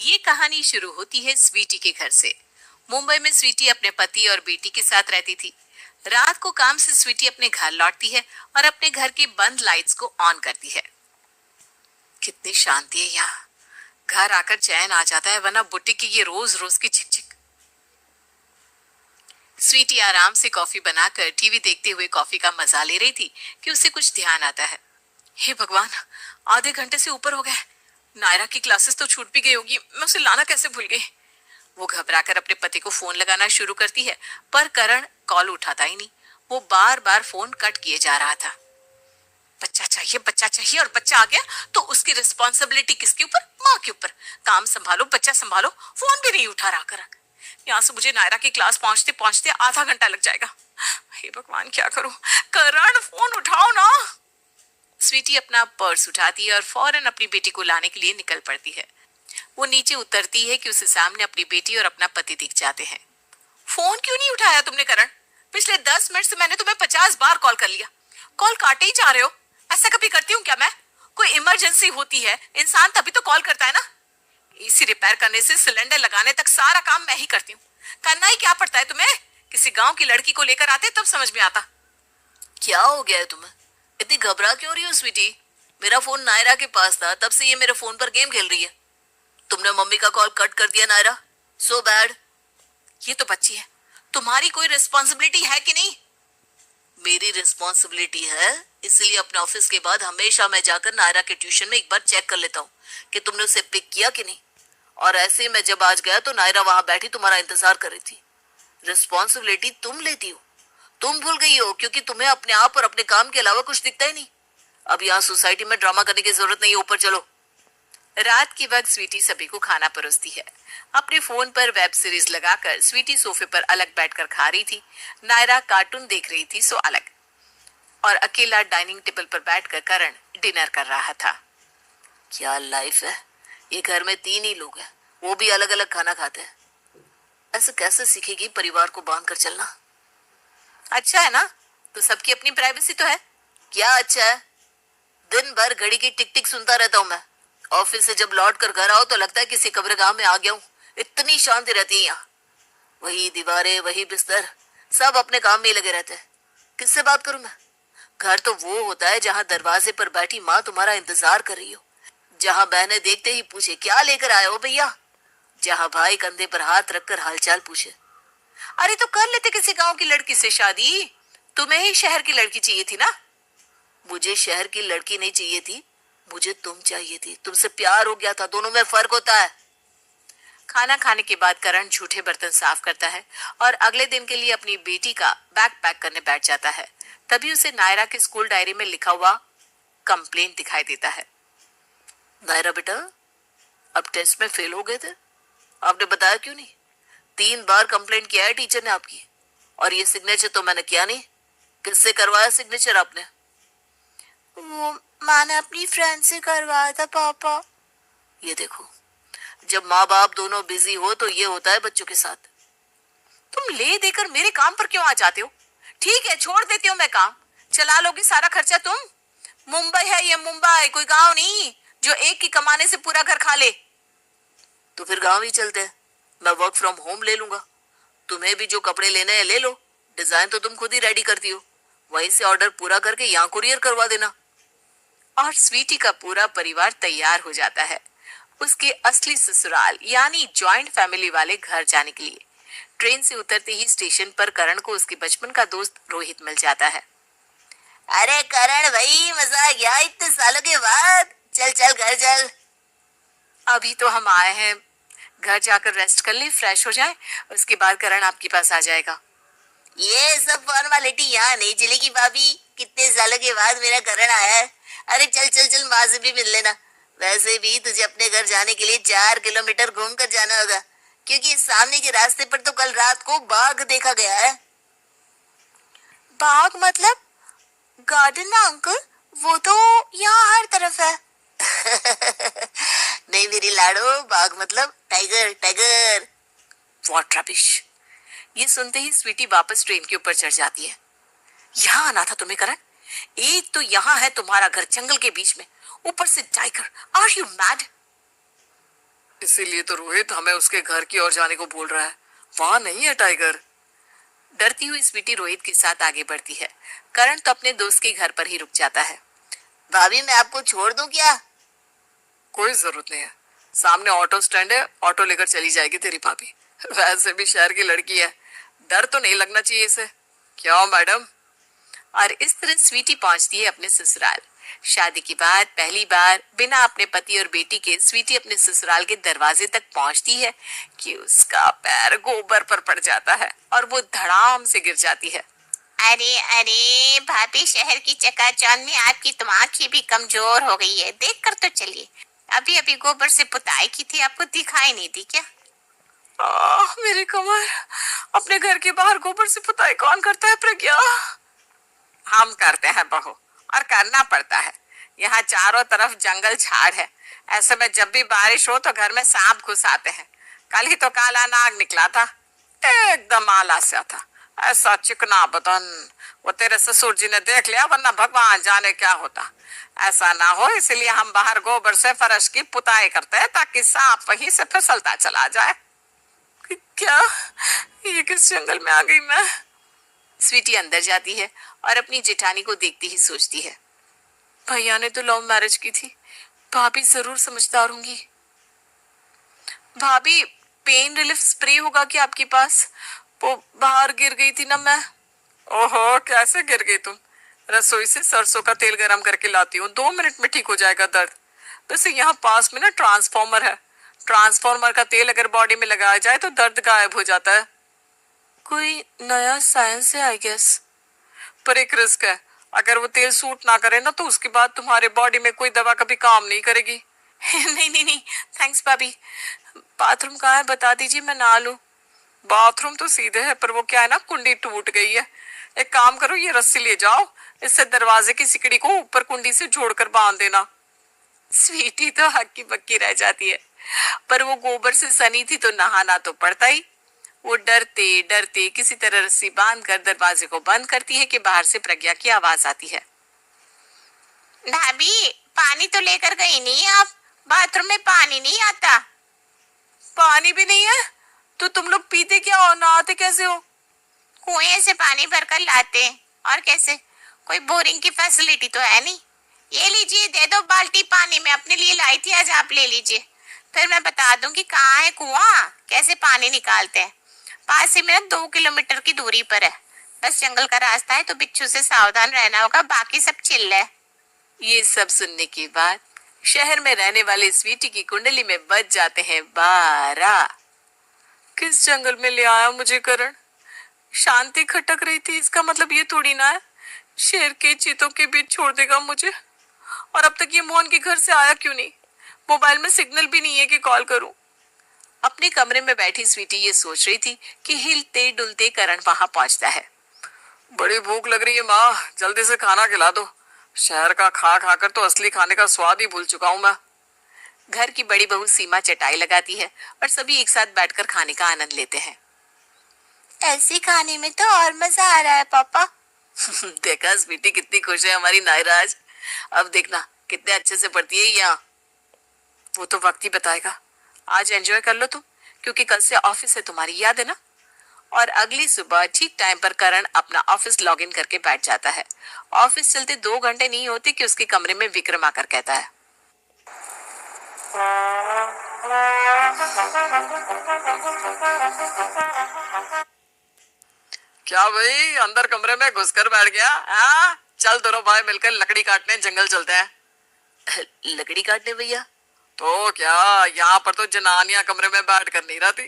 ये कहानी शुरू होती है स्वीटी के घर से। मुंबई में स्वीटी अपने पति और बेटी के साथ रहती थी। रात को काम से स्वीटी अपने घर लौटती है और अपने घर की बंद लाइट्स को ऑन करती है। कितनी शांति है यहाँ, घर आकर चैन आ जाता है, वरना बुटीक की ये रोज रोज की झिकझिक। स्वीटी आराम से कॉफी बनाकर टीवी देखते हुए कॉफी का मजा ले रही थी कि उसे कुछ ध्यान आता है। हे भगवान, आधे घंटे से ऊपर हो गए। नायरा की क्लासेस तो छूट भी गई होगी, मैं उसे लाना कैसे भूल गई। वो घबराकर अपने पति को फोन लगाना शुरू करती है, पर करण कॉल उठाता ही नहीं। वो बार बार फोन कट किए जा रहा था। बच्चा चाहिए और बच्चा आ गया तो उसकी रिस्पॉन्सिबिलिटी किसके ऊपर? माँ के ऊपर। काम संभालो, बच्चा संभालो, फोन भी नहीं उठा रहा करण। यहाँ से मुझे नायरा की क्लास पहुंचते पहुंचते आधा घंटा लग जाएगा। हे भगवान, क्या करूं? करण, फोन उठाओ ना। स्वीटी अपना पर्स उठाती है और फौरन अपनी बेटी को लाने के लिए निकल पड़ती है। वो नीचे उतरती है कि उसे सामने अपनी बेटी और अपना पति दिख जाते हैं। फोन क्यों नहीं उठाया तुमने करण? पिछले 10 मिनट से मैंने तुम्हें 50 बार कॉल कर लिया, कॉल काटे ही जा रहे हो। ऐसा कभी करती हूँ क्या मैं? कोई इमरजेंसी होती है इंसान तभी तो कॉल करता है ना। एसी रिपेयर करने से सिलेंडर लगाने तक सारा काम मैं ही करती हूँ। करना ही क्या पड़ता है तुम्हें? किसी गांव की लड़की को लेकर आते तब समझ में आता। क्या हो गया है तुम्हें? इतनी घबरा क्यों रही हो स्वीटी? मेरा फोन नायरा के पास था, तब से ये मेरे फोन पर गेम खेल रही है। तुमने मम्मी का कॉल कट कर दिया नायरा, सो बैड। ये तो बच्ची है, तुम्हारी कोई रिस्पॉन्सिबिलिटी है कि नहीं? मेरी रिस्पॉन्सिबिलिटी है, इसलिए अपने ऑफिस के बाद हमेशा मैं जाकर नायरा के ट्यूशन में एक बार चेक कर लेता हूँ कि तुमने उसे पिक किया कि नहीं। और ऐसे मैं जब आज गया तो नायरा वहां बैठी तुम्हारा इंतजार कर रही थी। रिस्पॉन्सिबिलिटी तुम लेती हो, तुम भूल गई हो, क्योंकि तुम्हें अपने आप और अपने काम के अलावा कुछ दिखता ही नहीं। अब यहाँ सोसाइटी में ड्रामा करने की जरूरत नहीं है, ऊपर चलो। रात के वक्त स्वीटी सभी को खाना परोसती है। अपने फोन पर वेब सीरीज लगाकर स्वीटी सोफे पर अलग बैठकर खा रही थी। नायरा कार्टून देख रही थी, सो अलग। और अकेला डाइनिंग टेबल पर बैठकर करण डिनर कर रहा था। क्या लाइफ है, ये घर में 3 ही लोग हैं, वो भी अलग अलग खाना खाते हैं। ऐसे कैसे सीखेगी परिवार को बांध कर चलना? अच्छा है ना, तो सबकी अपनी प्राइवेसी तो है। क्या अच्छा है? दिन भर घड़ी की टिक टिक सुनता रहता हूँ मैं। ऑफिस से जब लौट कर घर आओ तो लगता है किसी कब्रगाह में आ गया हूँ। इतनी शांति रहती है यहाँ। वही दीवारें, वही बिस्तर, सब अपने काम में ही लगे रहते हैं। किससे बात करूं मैं? घर तो वो होता है जहाँ दरवाजे पर बैठी माँ तुम्हारा इंतजार कर रही हो, जहाँ बहनें देखते ही पूछे क्या लेकर आए हो भैया, जहाँ भाई कंधे पर हाथ रखकर हालचाल पूछे। अरे तो कर लेते किसी गांव की लड़की से शादी, तुम्हें ही शहर की लड़की चाहिए थी ना। मुझे शहर की लड़की नहीं चाहिए थी, मुझे तुम चाहिए थी। तुमसे प्यार हो गया था, दोनों में फर्क होता है। खाना खाने के बाद करण झूठे बर्तन साफ करता है और अगले दिन के लिए अपनी बेटी का बैग पैक करने बैठ जाता है। तभी उसे नायरा की स्कूल डायरी में लिखा हुआ कंप्लेंट दिखाई देता है। नायरा बेटा, अब टेस्ट में फेल हो गए थे, आपने बताया क्यों नहीं? 3 बार कंप्लेंट किया है टीचर ने आपकी, और ये सिग्नेचर तो मैंने किया नहीं। किससे करवाया सिग्नेचर आपने? वो मैंने अपनी फ्रेंड से करवाया था पापा। ये देखो, जब माँ बाप दोनों बिजी हो तो ये होता है बच्चों के साथ। तुम ले देकर मेरे काम पर क्यों आ जाते हो? ठीक है, छोड़ देती हूँ मैं काम, चला लोगी सारा खर्चा तुम। मुंबई है ये, मुंबई कोई गांव नहीं जो एक की कमाने से पूरा घर खा ले। तो फिर गांव ही चलते हैं, मैं वर्क फ्रॉम होम ले लूंगा। तुम्हें भी जो कपड़े लेने हैं ले लो, डिजाइन तो तुम खुद ही रेडी करती हो, वहीं से ऑर्डर पूरा करके यहाँ कुरियर करवा देना। और स्वीटी का पूरा परिवार तैयार हो जाता है उसके असली ससुराल यानी जॉइंट फैमिली वाले घर जाने के लिए। ट्रेन से उतरते ही स्टेशन पर करण को उसके बचपन का दोस्त रोहित मिल जाता है। अरे करण भाई, मजा आ गया इतने सालों के बाद, चल चल घर चल। अभी तो हम आए हैं, घर जाकर रेस्ट कर ले, फ्रेश हो जाए, उसके बाद करण आपके पास आ जाएगा। ये सब फॉर्मेलिटी यहाँ नहीं चलेगी भाभी, कितने सालों के बाद मेरा करण आया है। अरे चल चल चल, माँ से भी मिल लेना। वैसे भी तुझे अपने घर जाने के लिए 4 किलोमीटर घूम कर जाना होगा, क्योंकि सामने के रास्ते पर तो कल रात को बाघ देखा गया है। बाघ मतलब गार्डन ना अंकल, वो तो यहाँ हर तरफ है। नहीं मेरी लाडो, बाघ मतलब टाइगर, टाइगर। What rubbish. ये सुनते ही स्वीटी वापस ट्रेन के ऊपर चढ़ जाती है। यहाँ आना था तुम्हें करण, एक तो यहाँ है तुम्हारा घर जंगल के बीच में, ऊपर से टाइगर, आर यू मैड? इसीलिए तो रोहित हमें उसके घर की ओर जाने को बोल रहा है। वहां नहीं है टाइगर। डरती हुई स्वीटी रोहित के साथ आगे बढ़ती है। करण तो अपने दोस्त के घर पर ही रुक जाता है। भाभी मैं आपको छोड़ दूं क्या? कोई जरूरत नहीं है, सामने ऑटो स्टैंड है, ऑटो लेकर चली जाएगी तेरी भाभी। वैसे भी शहर की लड़की है, डर तो नहीं लगना चाहिए इसे। क्यों मैडम? और इस तरह स्वीटी पहुंचती है अपने ससुराल। शादी के बाद पहली बार बिना अपने पति और बेटी के स्वीटी अपने ससुराल के दरवाजे तक पहुंचती है कि उसका पैर गोबर पर पड़ जाता है और वो धड़ाम से गिर जाती है। अरे अरे भाभी, शहर की चकाचौंध में आपकी तो आंखें भी कमजोर हो गई है, देख कर तो चलिए। अभी अभी गोबर से पुताई की थी, आपको दिखाई नहीं दी क्या? मेरी कमर। अपने घर के बाहर गोबर से पुताई कौन करता है प्रज्ञा? हम करते हैं बहू, और करना पड़ता है। यहाँ चारों तरफ जंगल झाड़ है, ऐसे में जब भी बारिश हो तो घर में सांप घुस आते हैं। कल ही तो काला नाग निकला था, एकदम आला सा था, ऐसा चिकना बदन। वो तेरे ससुर जी ने देख लिया, वरना भगवान जाने क्या होता। ऐसा ना हो इसलिए हम बाहर गोबर से फर्श की पुताई करते हैं ताकि सांप वहीं से फिसलता चला जाए। क्या? ये किस जंगल में आ गई मैं? स्वीटी अंदर जाती है और अपनी जेठानी को देखती ही सोचती है, भैया ने तो लव मैरिज की थी, भाभी जरूर समझदार होंगी। भाभी, पेन रिलीफ स्प्रे होगा क्या आपके पास? वो बाहर गिर गई थी ना मैं। ओहो, कैसे गिर गई तुम? रसोई से सरसों का तेल गरम करके लाती हूँ, 2 मिनट में ठीक हो जाएगा दर्द। वैसे यहाँ पास में ना ट्रांसफॉर्मर है, ट्रांसफॉर्मर का तेल अगर बॉडी में लगाया जाए तो दर्द गायब हो जाता है। कोई नया साइंस है आई गेस। पर एक रिस्क है, अगर वो तेल सूट ना करे ना तो उसके बाद तुम्हारे बॉडी में कोई दवा कभी काम नहीं करेगी। नहीं नहीं नहीं, थैंक्स भाभी। बाथरूम कहाँ है बता दीजिए, मैं नहा लूं। बाथरूम तो सीधे है, पर वो क्या है ना, कुंडी टूट गई है। एक काम करो, ये रस्सी ले जाओ, इससे दरवाजे की सिकड़ी को ऊपर कुंडी से जोड़कर बांध देना। स्वीटी तो हक्की बक्की रह जाती है, पर वो गोबर से सनी थी तो नहाना तो पड़ता ही। वो डरते डरते किसी तरह रस्सी बांधकर दरवाजे को बंद करती है कि बाहर से प्रज्ञा की आवाज आती है। भाभी, पानी तो लेकर गई नहीं आप? बाथरूम में पानी नहीं आता। पानी भी नहीं है तो तुम लोग पीते क्या हो, नहाते कैसे हो? कुएं से पानी भरकर लाते हैं, और कैसे? कोई बोरिंग की फैसिलिटी तो है नहीं। ये लीजिए, दे दो बाल्टी पानी, मैं अपने लिए लाई थी आज, आप ले लीजिए। फिर मैं बता दूंगी कहाँ है कुआं, कैसे पानी निकालते हैं। पास ही में 2 किलोमीटर की दूरी पर है, बस जंगल का रास्ता है तो बिच्छू से सावधान रहना होगा, बाकी सब चिल्ल है। ये सब सुनने के बाद शहर में रहने वाले स्वीटी की कुंडली में बज जाते हैं 12। किस जंगल में ले आया मुझे करण? शांति खटक रही थी, इसका मतलब ये थोड़ी ना है शेर के चीतों के बीच छोड़ देगा मुझे। और अब तक ये मोहन के घर से आया क्यों नहीं? मोबाइल में सिग्नल भी नहीं है कि कॉल करूं। अपने कमरे में बैठी स्वीटी ये सोच रही थी कि हिलते डुलते करण वहां पहुंचता है। बड़ी भूख लग रही है माँ, जल्दी से खाना खिला दो। शहर का खा खाकर तो असली खाने का स्वाद ही भूल चुका हूँ मैं। घर की बड़ी बहू सीमा चटाई लगाती है और सभी एक साथ बैठकर खाने का आनंद लेते हैं। ऐसे खाने में तो और मजा आ रहा है पापा। देखा स्वीटी कितनी खुश है हमारी नायरा आज। अब देखना कितने अच्छे से पढ़ती है यहाँ। वो तो वक्त ही बताएगा। आज एंजॉय कर लो तुम, क्योंकि कल से ऑफिस है तुम्हारी, याद है ना? और अगली सुबह ठीक टाइम पर करण अपना ऑफिस लॉग इन करके बैठ जाता है। ऑफिस चलते 2 घंटे नहीं होते कि उसके कमरे में विक्रम आकर कहता है, क्या भाई, अंदर कमरे में घुसकर बैठ गया? हाँ, चल दोनों भाई मिलकर लकड़ी काटने जंगल चलते हैं। लकड़ी काटने भैया? तो क्या, यहाँ पर तो जनानियां कमरे में बैठ कर नहीं रहती,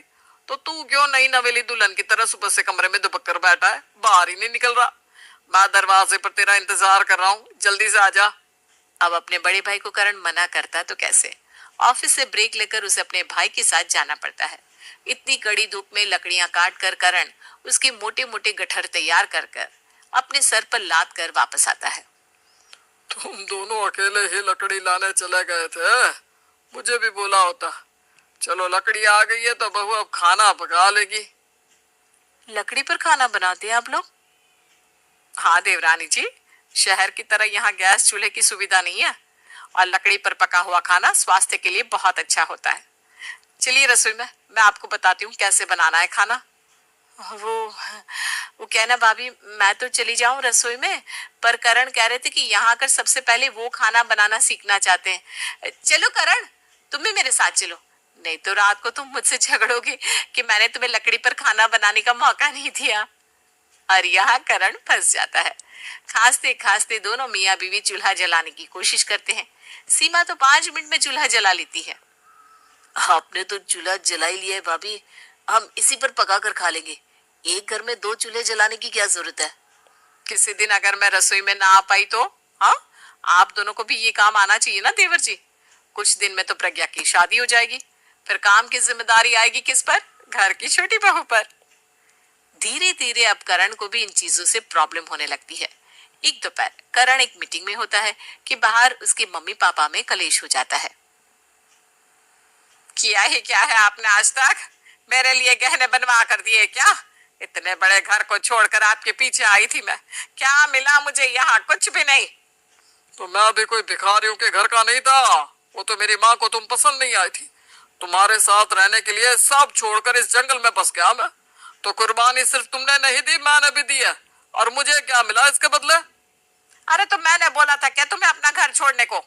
तो तू क्यों नई नवेली दुल्हन की तरह सुबह से कमरे में दुबक कर बैठा है, बाहर ही नहीं निकल रहा? मैं दरवाजे पर तेरा इंतजार कर रहा हूँ, जल्दी से आजा। अब अपने बड़े भाई को करण मना करता तो कैसे? ऑफिस से ब्रेक लेकर उसे अपने भाई के साथ जाना पड़ता है। इतनी कड़ी धूप में लकड़ियां काट कर करण उसके मोटे मोटे गट्ठर तैयार कर कर अपने सर पर लाद कर वापस आता है। तुम दोनों अकेले ही लकड़ी लाने चले गए थे, मुझे भी बोला होता। चलो लकड़ी आ गई है तो बहू अब खाना पका लेगी। लकड़ी पर खाना बनाते हैं आप लोग? हाँ देवरानी जी, शहर की तरह यहाँ गैस चूल्हे की सुविधा नहीं है, और लकड़ी पर पका हुआ खाना स्वास्थ्य के लिए बहुत अच्छा होता है। चलिए रसोई में, मैं आपको बताती हूँ कैसे बनाना है खाना। वो वो क्या ना भाभी, मैं तो चली जाऊं रसोई में, पर करण कह रहे थे कि यहाँ आकर सबसे पहले वो खाना बनाना सीखना चाहते हैं। चलो करण, तुम भी मेरे साथ चलो, नहीं तो रात को तुम मुझसे झगड़ोगे कि मैंने तुम्हें लकड़ी पर खाना बनाने का मौका नहीं दिया। और यहाँ करण फंस जाता है। खांसते खांसते दोनों मियाँ बीवी चूल्हा जलाने की कोशिश करते हैं। सीमा तो 5 मिनट में चूल्हा जला लेती है। आपने तो चूल्हा जला ही लिया है भाभी, हम इसी पर पका कर खा लेंगे। एक घर में 2 चूल्हे जलाने की क्या जरूरत है? किसी दिन अगर मैं रसोई में ना आ पाई तो हाँ, आप दोनों को भी ये काम आना चाहिए ना देवर जी। कुछ दिन में तो प्रज्ञा की शादी हो जाएगी, फिर काम की जिम्मेदारी आएगी किस पर? घर की छोटी बहू पर। धीरे धीरे अब करण को भी इन चीजों से प्रॉब्लम होने लगती है। एक दोपहर करण एक मीटिंग में होता है कि बाहर उसके मम्मी पापा में कलेश हो जाता है। किया ही क्या है आपने आज तक? मेरे लिए गहने बनवा कर दिए क्या? इतने बड़े घर को छोड़कर आपके पीछे आई थी मैं, क्या मिला मुझे यहाँ? कुछ भी नहीं। तो मैं भी कोई भिखारियों के घर का नहीं था। वो तो मेरी माँ को तुम पसंद नहीं आई थी। तुम्हारे साथ रहने के लिए सब छोड़कर इस जंगल में बस गया मैं। तो कुर्बानी सिर्फ तुमने नहीं दी, मैंने भी दी है। और मुझे क्या मिला इसके बदले? अरे तो मैंने बोला था क्या तुम्हें अपना घर छोड़ने को?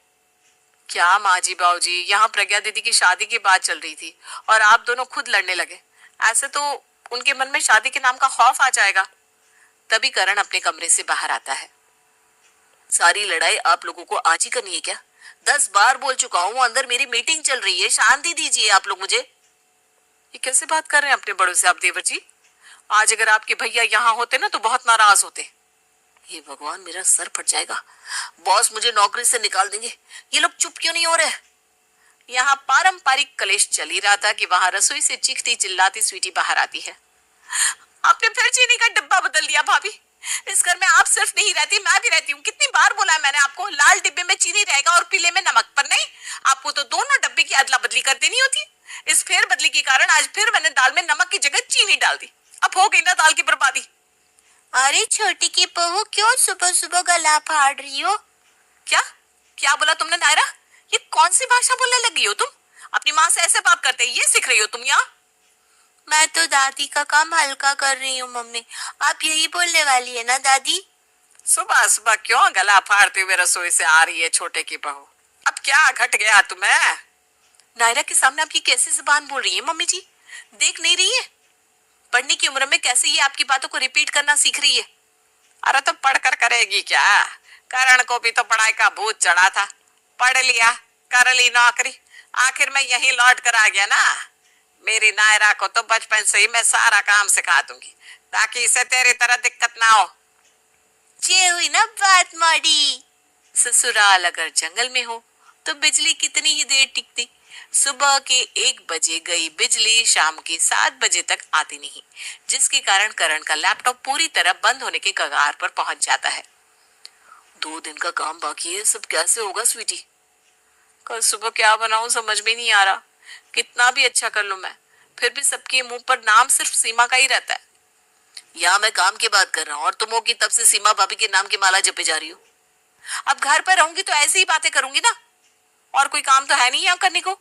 क्या माँ जी बाबूजी, यहाँ प्रज्ञा दीदी की शादी की बात चल रही थी और आप दोनों खुद लड़ने लगे। ऐसे तो उनके मन में शादी के नाम का खौफ आ जाएगा। तभी करण अपने कमरे से बाहर आता है। सारी लड़ाई आप लोगों को आज ही करनी है क्या? 10 बार बोल चुका हूँ, अंदर मेरी मीटिंग चल रही है, शांति दीजिए आप लोग मुझे। ये कैसे बात कर रहे हैं अपने बड़ों से आप देवर जी? आज अगर आपके भैया यहाँ होते ना तो बहुत नाराज होते। ये भगवान, मेरा सर फट जाएगा। बॉस मुझे नौकरी से निकाल देंगे। ये लोग चुप क्यों नहीं हो रहे? यहाँ पारंपरिक कलेश चल ही रहा था कि वहां रसोई से चीखती चिल्लाती स्वीटी बाहर आती है। आपने फिर चीनी का डिब्बा बदल दिया भाभी। इस घर में आप सिर्फ नहीं रहती, मैं भी रहती हूँ। कितनी बार बोला है मैंने आपको, लाल डिब्बे में चीनी रहेगा और पीले में नमक, पर नहीं। आपको तो दोनों डब्बे की अदला बदली कर देनी होती। इस फेर बदली के कारण आज फिर मैंने दाल में नमक की जगह चीनी डाल दी। अब हो गई ना दाल की बर्बादी। अरे छोटी की बहू, क्यों सुबह सुबह गला फाड़ रही हो? क्या क्या बोला तुमने नायरा? ये कौन सी भाषा बोलने लगी हो तुम? अपनी माँ से ऐसे बात करते ये सीख रही हो तुम यहाँ? मैं तो दादी का काम हल्का कर रही हूँ मम्मी। आप यही बोलने वाली है ना दादी? सुबह सुबह क्यों गला फाड़ते हुए रसोई से आ रही है छोटे की बहू? अब क्या घट गया तुम्हें? नायरा के सामने आप ये कैसी जुबान बोल रही है मम्मी जी? देख नहीं रही है? पढ़ने की उम्र में कैसे ये आपकी बातों को रिपीट करना सीख रही है? अरे तो पढ़कर करेगी क्या? करण को भी तो पढ़ाई का भूत चढ़ा था, पढ़ लिया, कर ली नौकरी, आखिर में यही लौट कर आ गया ना। मेरी नायरा को तो बचपन से ही मैं सारा काम सिखा दूंगी ताकि इसे तेरी तरह दिक्कत ना हो। ये हुई ना बात माड़ी। ससुराल अगर जंगल में हो तो बिजली कितनी ही देर टिकती। सुबह के 1 बजे गई बिजली शाम के 7 बजे तक आती नहीं, जिसके कारण करण का लैपटॉप पूरी तरह बंद होने के कगार पर पहुंच जाता है। 2 दिन का काम बाकी है, सब कैसे होगा स्वीटी? कल सुबह क्या बनाऊं समझ में नहीं आ रहा। कितना भी अच्छा कर लूं मैं, फिर भी सबके मुंह पर नाम सिर्फ सीमा का ही रहता है। यहाँ मैं काम की बात कर रहा हूँ और तुम हो कि तब से सीमा भाभी के नाम की माला जपे जा रही हो। अब घर पर रहूंगी तो ऐसी ही बातें करूंगी ना, और कोई काम तो है नहीं यहाँ करने को।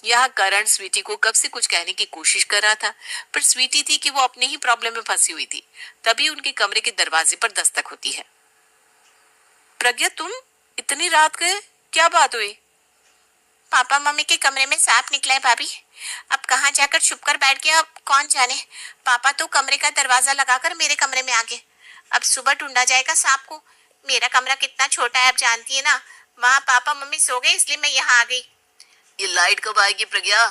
यह करण स्वीटी को कब से कुछ कहने की कोशिश कर रहा था, पर स्वीटी थी कि वो अपने ही प्रॉब्लम में फंसी हुई थी। तभी उनके कमरे के दरवाजे पर दस्तक होती है। प्रज्ञा, तुम इतनी रात गए, क्या बात हुई? पापा मम्मी के कमरे में सांप निकला है भाभी। अब कहाँ जाकर छुप कर बैठ गया, अब कौन जाने। पापा तो कमरे का दरवाजा लगाकर मेरे कमरे में आ गए। अब सुबह ढूंढा जाएगा सांप को। मेरा कमरा कितना छोटा है आप जानती है ना। वहाँ पापा मम्मी सो गए इसलिए मैं यहाँ आ गई। ये लाइट कब आएगी प्रज्ञा?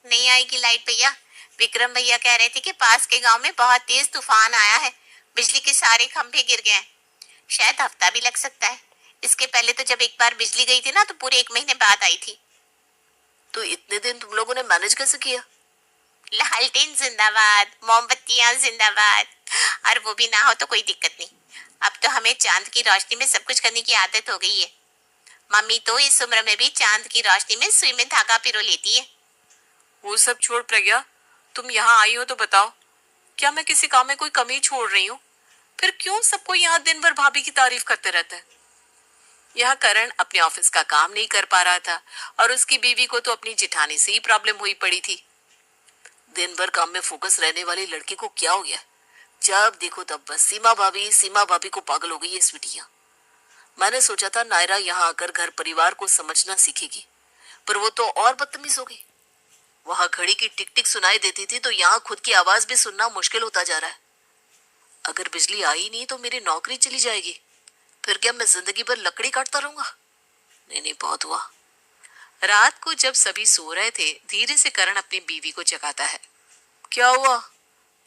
नहीं आएगी लाइट भैया। विक्रम भैया कह रहे थे कि पास के गांव में बहुत तेज तूफान आया है, बिजली के सारे खंभे गिर गए हैं। शायद हफ्ता भी लग सकता है। इसके पहले तो जब एक बार बिजली गई थी ना तो पूरे 1 महीने बाद आई थी। तो इतने दिन तुम लोगों ने मैनेज कैसे किया? लालटेन जिंदाबाद, मोमबत्तियां जिंदाबाद। और वो भी ना हो तो कोई दिक्कत नहीं। अब तो हमें चांद की रोशनी में सब कुछ करने की आदत हो गई है। मम्मी तो इस उम्र में भी चांद की रोशनी में सुई में धागा पिरो लेती है। वो सब छोड़ प्रज्ञा, तुम यहाँ आई हो तो बताओ, क्या मैं किसी काम में कोई कमी छोड़ रही हूँ? फिर क्यों सबको यहाँ दिन भर भाभी की तारीफ करते रहते हैं? यहाँ करण अपने ऑफिस का काम नहीं कर पा रहा था और उसकी बीवी को तो अपनी जिठानी से ही प्रॉब्लम हुई पड़ी थी। दिन भर काम में फोकस रहने वाली लड़की को क्या हो गया? जब देखो तब बस सीमा भाभी को पागल हो गई ये स्वीटियां। मैंने सोचा था नायरा यहाँ आकर घर परिवार को समझना सीखेगी, पर वो तो और बदतमीज हो गई। वहां घड़ी की टिक टिक सुनाई देती थी, तो यहाँ खुद की आवाज भी सुनना मुश्किल होता जा रहा है। अगर बिजली आई नहीं तो मेरी नौकरी चली जाएगी। फिर क्या मैं जिंदगी भर लकड़ी काटता रहूंगा? नहीं, बहुत हुआ। रात को जब सभी सो रहे थे, धीरे से करण अपनी बीवी को जगाता है। क्या हुआ?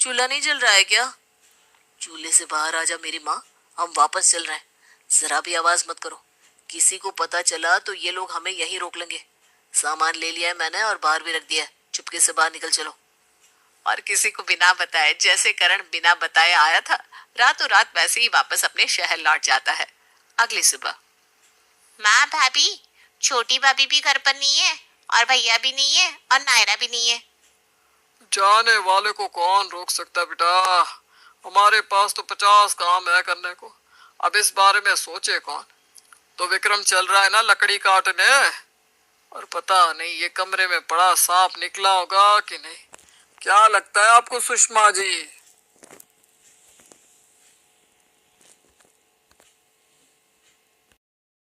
चूल्हा नहीं जल रहा है क्या? चूल्हे से बाहर आ जा मेरी माँ, हम वापस चल रहे हैं। जरा भी आवाज मत करो, किसी को पता चला तो ये लोग हमें यहीं रोक लेंगे। सामान ले लिया है मैंने और बाहर भी रख दिया है, चुपके से बाहर निकल चलो। और किसी को बिना बताए, जैसे करण बिना बताए आया था, रातों रात वैसे ही वापस अपने शहर लौट जाता है। अगली सुबह माँ भाभी, छोटी भाभी भी घर पर नहीं है और भैया भी नहीं है और नायरा भी नहीं है। जाने वाले को कौन रोक सकता है बेटा? हमारे पास तो 50 काम है करने को, अब इस बारे में सोचे कौन? तो विक्रम चल रहा है ना लकड़ी काटने, और पता नहीं ये कमरे में बड़ा सांप निकला होगा कि नहीं। क्या लगता है आपको सुषमा जी?